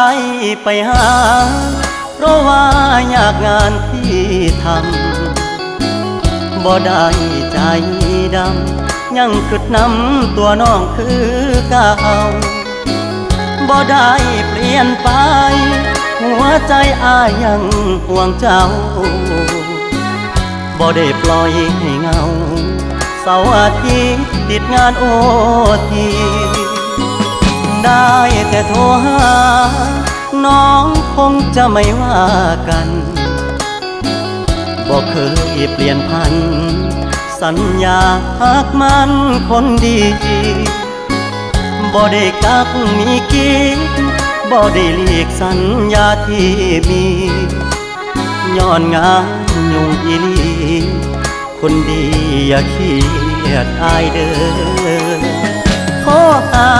ายไปหาเพราะว่าอยากงานที่ทำบ่ได้ใจดำยังคิดนำตัวน้องคือเก่าบ่ได้เปลี่ยนไปหัวใจอ้ายยังห่วงเจ้าบ่ได้ปล่อยให้เงาเสาร์อาทิตย์ติดงานโอทีได้แต่โทรหาน้องคงจะไม่ว่ากันบ่เคยเปลี่ยนพันสัญญาหักมันคนดีบ่ได้กักมีกิ๊กบ่ได้เลีกสัญญาที่มีย้อนงานยุ่งอีหลีคนดีอย่าเครียดอายเด้อขอห